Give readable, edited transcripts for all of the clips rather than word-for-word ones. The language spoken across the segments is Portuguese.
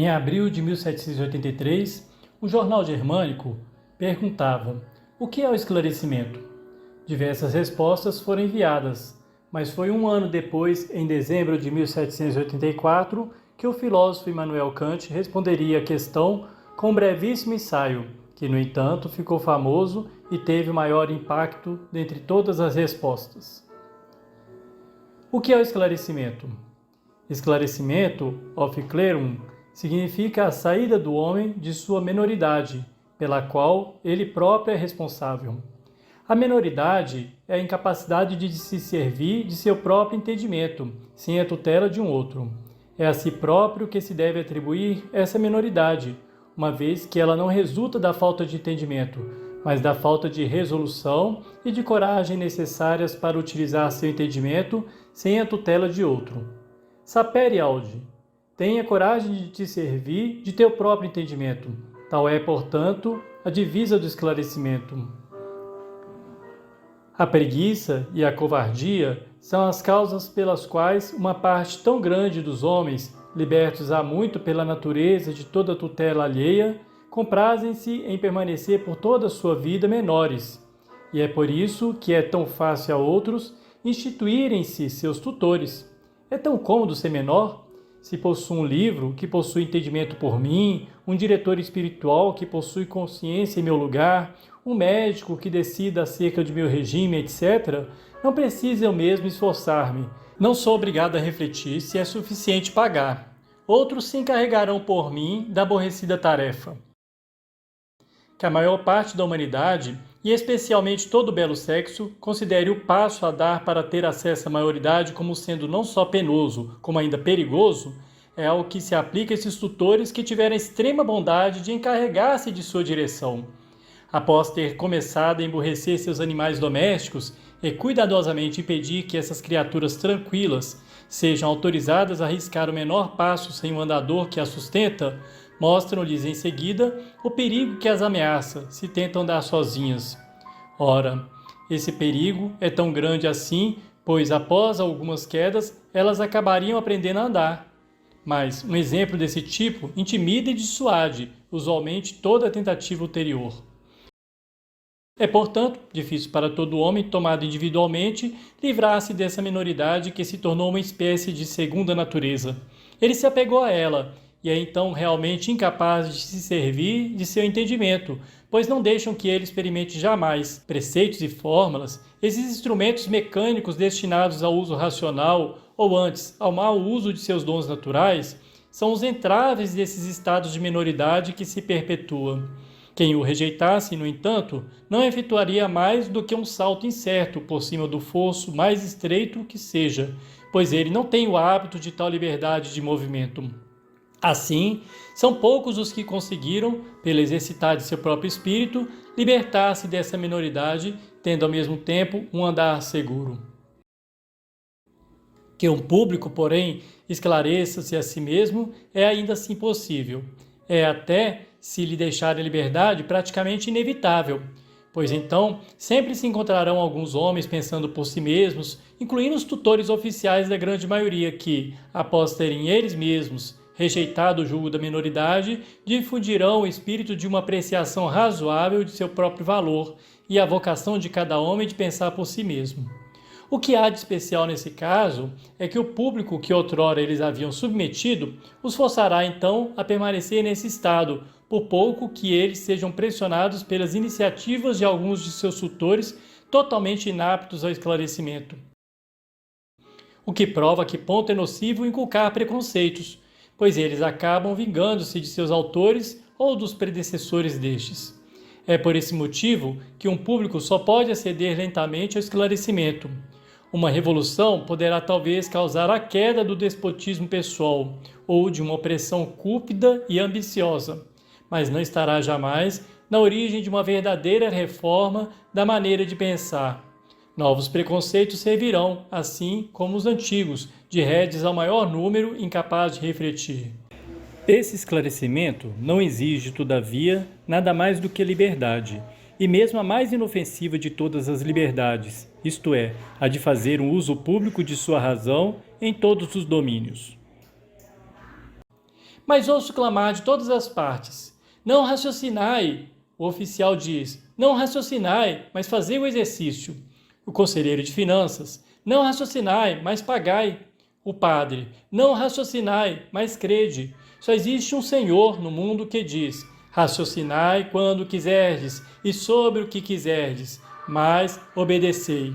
Em abril de 1783, um jornal germânico perguntava: o que é o esclarecimento? Diversas respostas foram enviadas, mas foi um ano depois, em dezembro de 1784, que o filósofo Immanuel Kant responderia a questão com um brevíssimo ensaio, que, no entanto, ficou famoso e teve o maior impacto dentre todas as respostas. O que é o esclarecimento? Esclarecimento, Aufklärung, significa a saída do homem de sua menoridade, pela qual ele próprio é responsável. A menoridade é a incapacidade de se servir de seu próprio entendimento, sem a tutela de um outro. É a si próprio que se deve atribuir essa menoridade, uma vez que ela não resulta da falta de entendimento, mas da falta de resolução e de coragem necessárias para utilizar seu entendimento sem a tutela de outro. Sapere aude. Tenha coragem de te servir de teu próprio entendimento. Tal é, portanto, a divisa do esclarecimento. A preguiça e a covardia são as causas pelas quais uma parte tão grande dos homens, libertos há muito pela natureza de toda tutela alheia, comprazem-se em permanecer por toda a sua vida menores. E é por isso que é tão fácil a outros instituírem-se seus tutores. É tão cômodo ser menor? Se possuo um livro que possui entendimento por mim, um diretor espiritual que possui consciência em meu lugar, um médico que decida acerca de meu regime, etc., não preciso eu mesmo esforçar-me. Não sou obrigado a refletir se é suficiente pagar. Outros se encarregarão por mim da aborrecida tarefa. Que a maior parte da humanidade, e especialmente todo o belo sexo, considere o passo a dar para ter acesso à maioridade como sendo não só penoso, como ainda perigoso, é ao que se aplica a esses tutores que tiveram a extrema bondade de encarregar-se de sua direção. Após ter começado a emburrecer seus animais domésticos e cuidadosamente impedir que essas criaturas tranquilas sejam autorizadas a arriscar o menor passo sem um andador que as sustenta, mostram-lhes em seguida o perigo que as ameaça se tentam andar sozinhas. Ora, esse perigo é tão grande assim, pois após algumas quedas elas acabariam aprendendo a andar. Mas um exemplo desse tipo intimida e dissuade, usualmente, toda a tentativa ulterior. É, portanto, difícil para todo homem, tomado individualmente, livrar-se dessa minoridade que se tornou uma espécie de segunda natureza. Ele se apegou a ela, e é então realmente incapaz de se servir de seu entendimento, pois não deixam que ele experimente jamais preceitos e fórmulas, esses instrumentos mecânicos destinados ao uso racional, ou antes, ao mau uso de seus dons naturais, são os entraves desses estados de minoridade que se perpetuam. Quem o rejeitasse, no entanto, não efetuaria mais do que um salto incerto por cima do fosso mais estreito que seja, pois ele não tem o hábito de tal liberdade de movimento. Assim, são poucos os que conseguiram, pelo exercitar de seu próprio espírito, libertar-se dessa minoridade, tendo ao mesmo tempo um andar seguro. Que um público, porém, esclareça-se a si mesmo é ainda assim possível. É até, se lhe deixar a liberdade, praticamente inevitável, pois então sempre se encontrarão alguns homens pensando por si mesmos, incluindo os tutores oficiais da grande maioria que, após terem eles mesmos rejeitado o jugo da minoridade, difundirão o espírito de uma apreciação razoável de seu próprio valor e a vocação de cada homem de pensar por si mesmo. O que há de especial nesse caso é que o público que outrora eles haviam submetido os forçará então a permanecer nesse estado, por pouco que eles sejam pressionados pelas iniciativas de alguns de seus tutores totalmente inaptos ao esclarecimento. O que prova que ponto é nocivo inculcar preconceitos, pois eles acabam vingando-se de seus autores ou dos predecessores destes. É por esse motivo que um público só pode aceder lentamente ao esclarecimento. Uma revolução poderá talvez causar a queda do despotismo pessoal ou de uma opressão cúpida e ambiciosa, mas não estará jamais na origem de uma verdadeira reforma da maneira de pensar. Novos preconceitos servirão, assim como os antigos, de redes ao maior número incapaz de refletir. Esse esclarecimento não exige, todavia, nada mais do que liberdade, e mesmo a mais inofensiva de todas as liberdades, isto é, a de fazer um uso público de sua razão em todos os domínios. Mas ouço clamar de todas as partes: não raciocinai! O oficial diz: não raciocinai, mas fazei o exercício. O conselheiro de finanças: não raciocinai, mas pagai. O padre: não raciocinai, mas crede. Só existe um Senhor no mundo que diz: raciocinai quando quiserdes e sobre o que quiserdes, mas obedecei.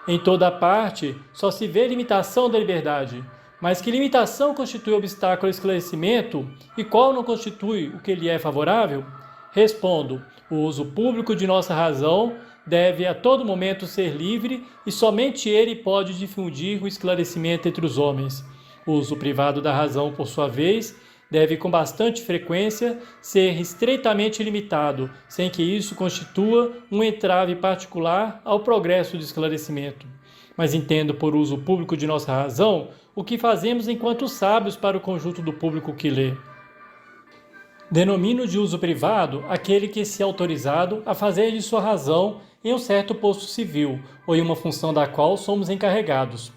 Em toda parte só se vê limitação da liberdade. Mas que limitação constitui obstáculo ao esclarecimento e qual não constitui o que lhe é favorável? Respondo: o uso público de nossa razão deve a todo momento ser livre e somente ele pode difundir o esclarecimento entre os homens. O uso privado da razão, por sua vez, deve com bastante frequência ser estreitamente limitado, sem que isso constitua um entrave particular ao progresso do esclarecimento. Mas entendo por uso público de nossa razão o que fazemos enquanto sábios para o conjunto do público que lê. Denomino de uso privado aquele que se é autorizado a fazer de sua razão em um certo posto civil ou em uma função da qual somos encarregados.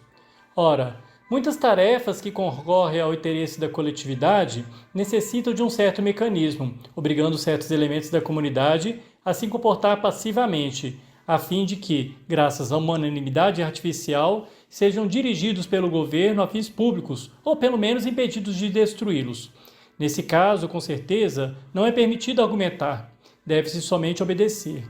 Ora, muitas tarefas que concorrem ao interesse da coletividade necessitam de um certo mecanismo, obrigando certos elementos da comunidade a se comportar passivamente, a fim de que, graças a uma unanimidade artificial, sejam dirigidos pelo governo a fins públicos, ou pelo menos impedidos de destruí-los. Nesse caso, com certeza, não é permitido argumentar, deve-se somente obedecer.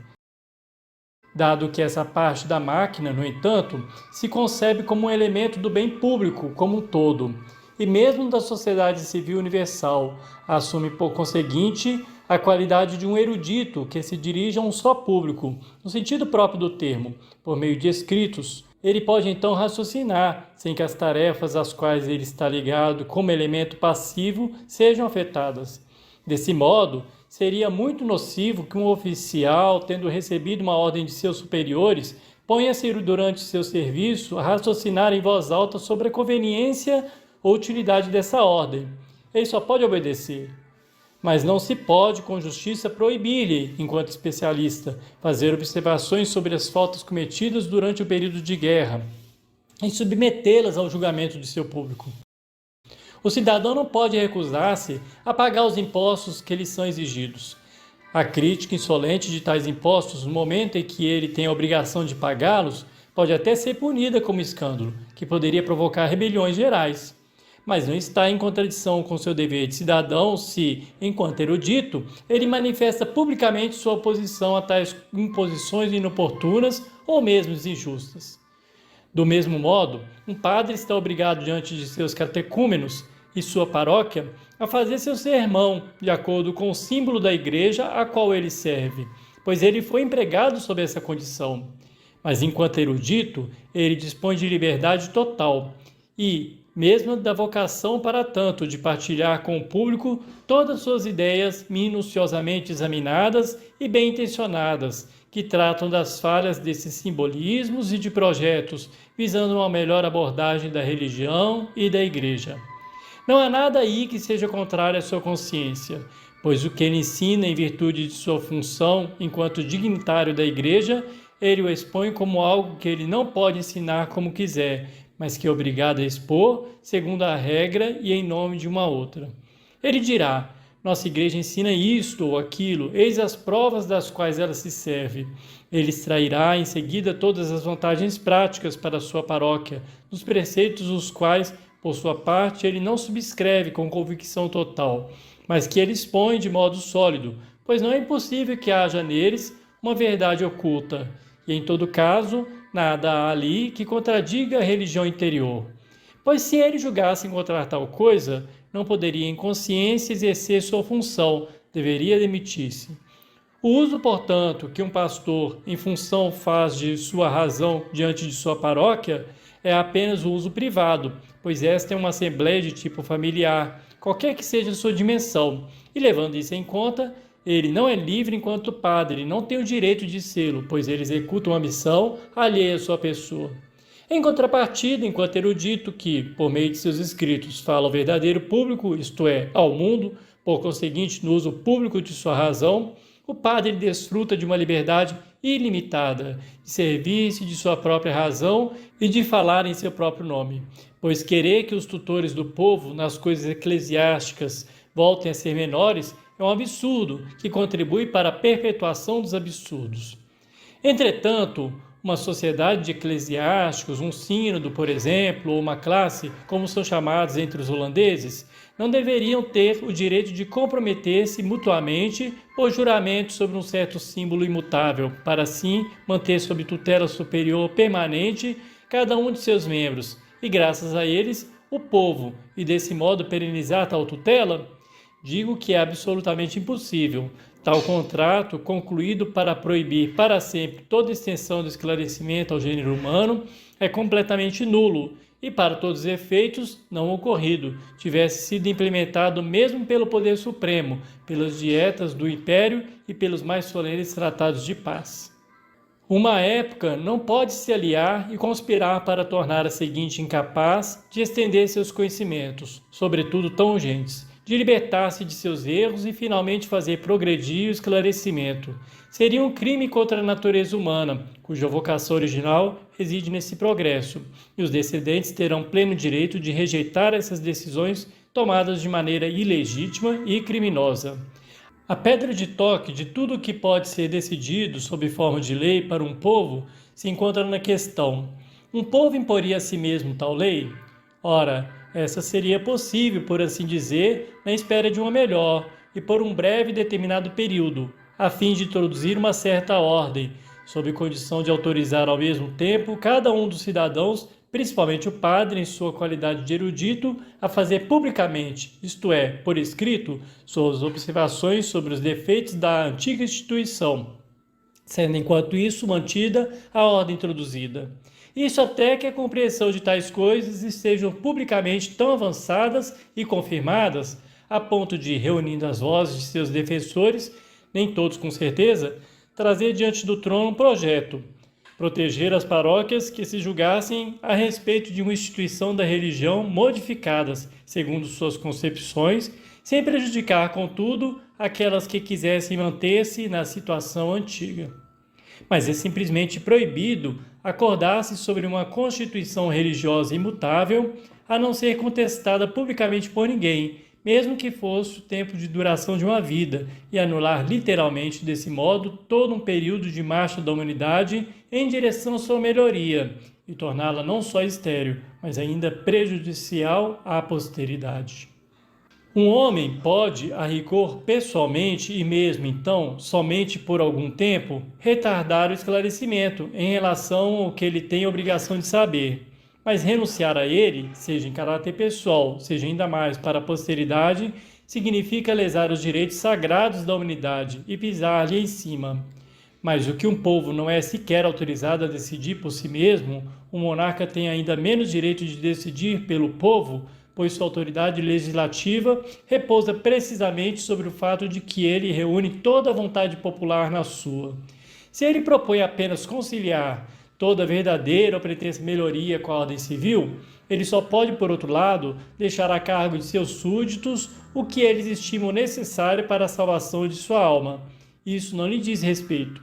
Dado que essa parte da máquina, no entanto, se concebe como um elemento do bem público como um todo, e mesmo da sociedade civil universal, assume por conseguinte a qualidade de um erudito que se dirige a um só público, no sentido próprio do termo, por meio de escritos. Ele pode então raciocinar, sem que as tarefas às quais ele está ligado como elemento passivo sejam afetadas. Desse modo, seria muito nocivo que um oficial, tendo recebido uma ordem de seus superiores, ponha-se durante seu serviço a raciocinar em voz alta sobre a conveniência ou utilidade dessa ordem. Ele só pode obedecer. Mas não se pode, com justiça, proibir-lhe, enquanto especialista, fazer observações sobre as faltas cometidas durante o período de guerra e submetê-las ao julgamento de seu público. O cidadão não pode recusar-se a pagar os impostos que lhe são exigidos. A crítica insolente de tais impostos, no momento em que ele tem a obrigação de pagá-los, pode até ser punida como escândalo, que poderia provocar rebeliões gerais. Mas não está em contradição com seu dever de cidadão se, enquanto erudito, ele manifesta publicamente sua oposição a tais imposições inoportunas ou mesmo injustas. Do mesmo modo, um padre está obrigado diante de seus catecúmenos e sua paróquia a fazer seu sermão de acordo com o símbolo da igreja a qual ele serve, pois ele foi empregado sob essa condição. Mas enquanto erudito, ele dispõe de liberdade total e, mesmo da vocação para tanto de partilhar com o público todas suas ideias minuciosamente examinadas e bem intencionadas, que tratam das falhas desses simbolismos e de projetos, visando uma melhor abordagem da religião e da igreja. Não há nada aí que seja contrário à sua consciência, pois o que ele ensina em virtude de sua função enquanto dignitário da igreja, ele o expõe como algo que ele não pode ensinar como quiser, mas que é obrigado a expor segundo a regra e em nome de uma outra. Ele dirá: nossa igreja ensina isto ou aquilo, eis as provas das quais ela se serve. Ele extrairá em seguida todas as vantagens práticas para a sua paróquia, dos preceitos os quais, por sua parte, ele não subscreve com convicção total, mas que ele expõe de modo sólido, pois não é impossível que haja neles uma verdade oculta, e em todo caso, nada há ali que contradiga a religião interior. Pois se ele julgasse encontrar tal coisa, não poderia em consciência exercer sua função, deveria demitir-se. O uso, portanto, que um pastor em função faz de sua razão diante de sua paróquia é apenas o uso privado, pois esta é uma assembleia de tipo familiar, qualquer que seja sua dimensão, e levando isso em conta, ele não é livre enquanto padre, não tem o direito de sê-lo, pois ele executa uma missão alheia à sua pessoa. Em contrapartida, enquanto erudito que, por meio de seus escritos, fala ao verdadeiro público, isto é, ao mundo, por conseguinte, no uso público de sua razão, o padre desfruta de uma liberdade ilimitada, de servir-se de sua própria razão e de falar em seu próprio nome, pois querer que os tutores do povo nas coisas eclesiásticas voltem a ser menores é um absurdo que contribui para a perpetuação dos absurdos. Entretanto, uma sociedade de eclesiásticos, um sínodo, por exemplo, ou uma classe, como são chamados entre os holandeses, não deveriam ter o direito de comprometer-se mutuamente por juramento sobre um certo símbolo imutável, para assim manter sob tutela superior permanente cada um de seus membros, e graças a eles, o povo, e desse modo perenizar tal tutela? Digo que é absolutamente impossível. Tal contrato, concluído para proibir para sempre toda extensão do esclarecimento ao gênero humano, é completamente nulo e, para todos os efeitos, não ocorrido, tivesse sido implementado mesmo pelo Poder Supremo, pelas dietas do Império e pelos mais solenes tratados de paz. Uma época não pode se aliar e conspirar para tornar a seguinte incapaz de estender seus conhecimentos, sobretudo tão urgentes, de libertar-se de seus erros e finalmente fazer progredir o esclarecimento. Seria um crime contra a natureza humana, cuja vocação original reside nesse progresso, e os descendentes terão pleno direito de rejeitar essas decisões tomadas de maneira ilegítima e criminosa. A pedra de toque de tudo o que pode ser decidido sob forma de lei para um povo se encontra na questão: um povo imporia a si mesmo tal lei? Ora, essa seria possível, por assim dizer, na espera de uma melhor e por um breve e determinado período, a fim de introduzir uma certa ordem, sob condição de autorizar ao mesmo tempo cada um dos cidadãos, principalmente o padre em sua qualidade de erudito, a fazer publicamente, isto é, por escrito, suas observações sobre os defeitos da antiga instituição, sendo enquanto isso mantida a ordem introduzida. Isso até que a compreensão de tais coisas estejam publicamente tão avançadas e confirmadas, a ponto de, reunindo as vozes de seus defensores, nem todos com certeza, trazer diante do trono um projeto, proteger as paróquias que se julgassem a respeito de uma instituição da religião modificadas, segundo suas concepções, sem prejudicar, contudo, aquelas que quisessem manter-se na situação antiga. Mas é simplesmente proibido acordar-se sobre uma constituição religiosa imutável, a não ser contestada publicamente por ninguém, mesmo que fosse o tempo de duração de uma vida, e anular literalmente desse modo todo um período de marcha da humanidade em direção à sua melhoria, e torná-la não só estéril, mas ainda prejudicial à posteridade. Um homem pode, a rigor pessoalmente e mesmo então, somente por algum tempo, retardar o esclarecimento em relação ao que ele tem obrigação de saber, mas renunciar a ele, seja em caráter pessoal, seja ainda mais para a posteridade, significa lesar os direitos sagrados da humanidade e pisar-lhe em cima. Mas o que um povo não é sequer autorizado a decidir por si mesmo, o monarca tem ainda menos direito de decidir pelo povo, pois sua autoridade legislativa repousa precisamente sobre o fato de que ele reúne toda a vontade popular na sua. Se ele propõe apenas conciliar toda verdadeira ou pretensa melhoria com a ordem civil, ele só pode, por outro lado, deixar a cargo de seus súditos o que eles estimam necessário para a salvação de sua alma. Isso não lhe diz respeito.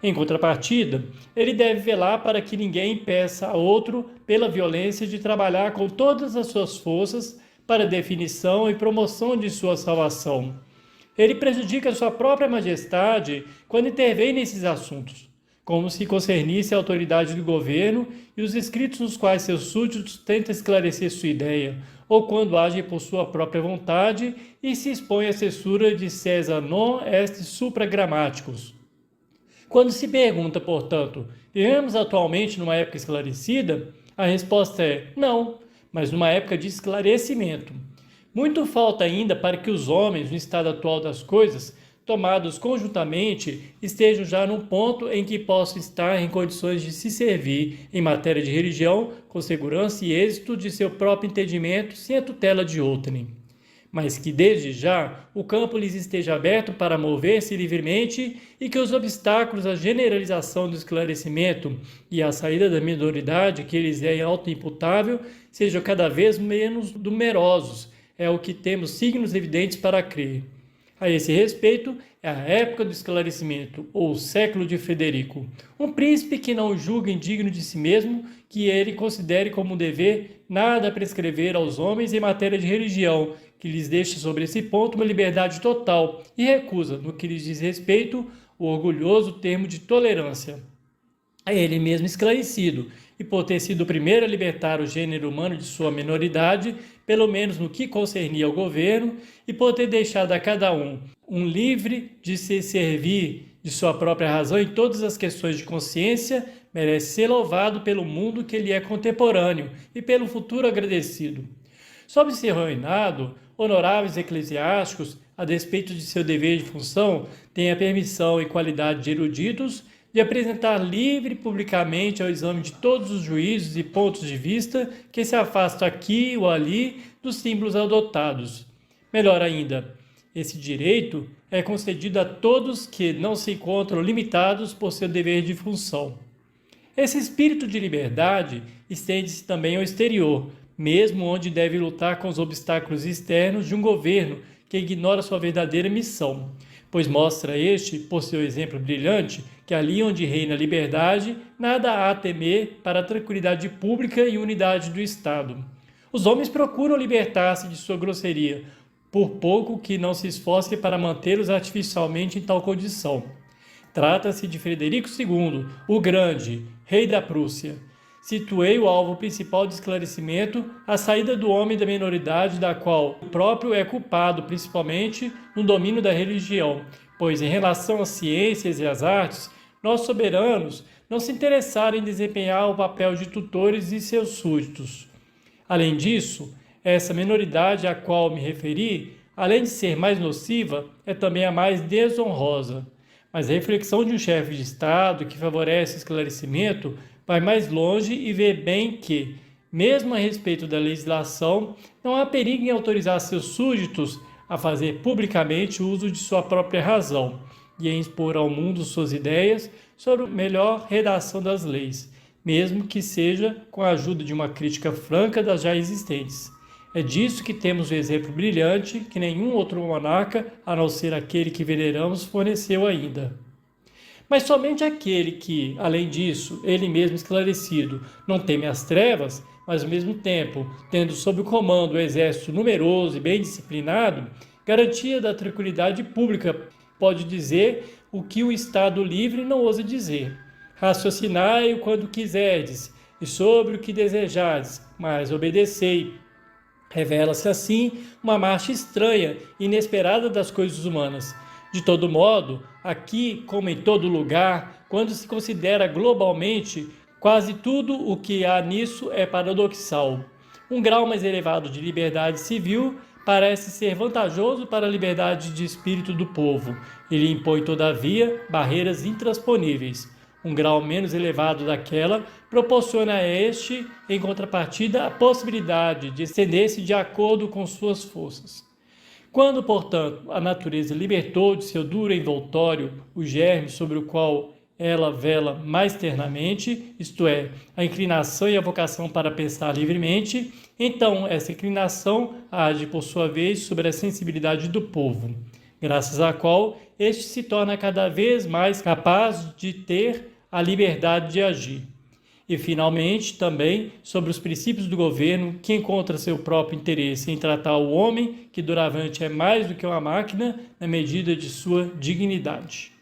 Em contrapartida, ele deve velar para que ninguém impeça a outro, pela violência, de trabalhar com todas as suas forças para a definição e promoção de sua salvação. Ele prejudica sua própria majestade quando intervém nesses assuntos, como se concernisse a autoridade do governo e os escritos nos quais seus súditos tentam esclarecer sua ideia, ou quando age por sua própria vontade e se expõe à censura de Caesar non est supra grammaticus. Quando se pergunta, portanto, vivemos atualmente numa época esclarecida? A resposta é não, mas numa época de esclarecimento. Muito falta ainda para que os homens, no estado atual das coisas, tomados conjuntamente, estejam já num ponto em que possam estar em condições de se servir, em matéria de religião, com segurança e êxito de seu próprio entendimento, sem a tutela de outrem. Mas que desde já o campo lhes esteja aberto para mover-se livremente e que os obstáculos à generalização do esclarecimento e à saída da minoridade que lhes é autoimputável sejam cada vez menos numerosos, é o que temos signos evidentes para crer. A esse respeito, é a época do esclarecimento, ou o século de Frederico, um príncipe que não julga indigno de si mesmo, que ele considere como um dever nada a prescrever aos homens em matéria de religião, que lhes deixa sobre esse ponto uma liberdade total e recusa, no que lhes diz respeito, o orgulhoso termo de tolerância. A ele mesmo esclarecido, e por ter sido o primeiro a libertar o gênero humano de sua minoridade, pelo menos no que concernia ao governo, e por ter deixado a cada um livre de se servir de sua própria razão em todas as questões de consciência, merece ser louvado pelo mundo que lhe é contemporâneo e pelo futuro agradecido. Sob seu reinado, honoráveis eclesiásticos, a despeito de seu dever de função, têm a permissão, em qualidade de eruditos, de apresentar livre e publicamente ao exame de todos os juízos e pontos de vista que se afastam aqui ou ali dos símbolos adotados. Melhor ainda, esse direito é concedido a todos que não se encontram limitados por seu dever de função. Esse espírito de liberdade estende-se também ao exterior, mesmo onde deve lutar com os obstáculos externos de um governo que ignora sua verdadeira missão, pois mostra este, por seu exemplo brilhante, que ali onde reina a liberdade, nada há a temer para a tranquilidade pública e unidade do Estado. Os homens procuram libertar-se de sua grosseria, por pouco que não se esforcem para mantê-los artificialmente em tal condição. Trata-se de Frederico II, o Grande, rei da Prússia. Situei o alvo principal de esclarecimento, a saída do homem da minoridade da qual o próprio é culpado, principalmente no domínio da religião, pois em relação às ciências e às artes, nossos soberanos não se interessaram em desempenhar o papel de tutores de seus súditos. Além disso, essa minoridade a qual me referi, além de ser mais nociva, é também a mais desonrosa. Mas a reflexão de um chefe de Estado que favorece o esclarecimento vai mais longe e vê bem que, mesmo a respeito da legislação, não há perigo em autorizar seus súditos a fazer publicamente uso de sua própria razão e em expor ao mundo suas ideias sobre a melhor redação das leis, mesmo que seja com a ajuda de uma crítica franca das já existentes. É disso que temos o exemplo brilhante que nenhum outro monarca, a não ser aquele que veneramos, forneceu ainda. Mas somente aquele que, além disso, ele mesmo esclarecido, não teme as trevas, mas ao mesmo tempo, tendo sob o comando um exército numeroso e bem disciplinado, garantia da tranquilidade pública, pode dizer o que o Estado livre não ousa dizer. Raciocinai quando quiserdes, e sobre o que desejardes, mas obedecei. Revela-se assim uma marcha estranha e inesperada das coisas humanas. De todo modo, aqui, como em todo lugar, quando se considera globalmente, quase tudo o que há nisso é paradoxal. Um grau mais elevado de liberdade civil parece ser vantajoso para a liberdade de espírito do povo. Ele impõe, todavia, barreiras intransponíveis. Um grau menos elevado daquela proporciona a este, em contrapartida, a possibilidade de estender-se de acordo com suas forças. Quando, portanto, a natureza libertou de seu duro envoltório o germe sobre o qual ela vela mais ternamente, isto é, a inclinação e a vocação para pensar livremente, então essa inclinação age, por sua vez, sobre a sensibilidade do povo, graças à qual este se torna cada vez mais capaz de ter a liberdade de agir. E, finalmente, também sobre os princípios do governo, que encontra seu próprio interesse em tratar o homem, que doravante é mais do que uma máquina, na medida de sua dignidade.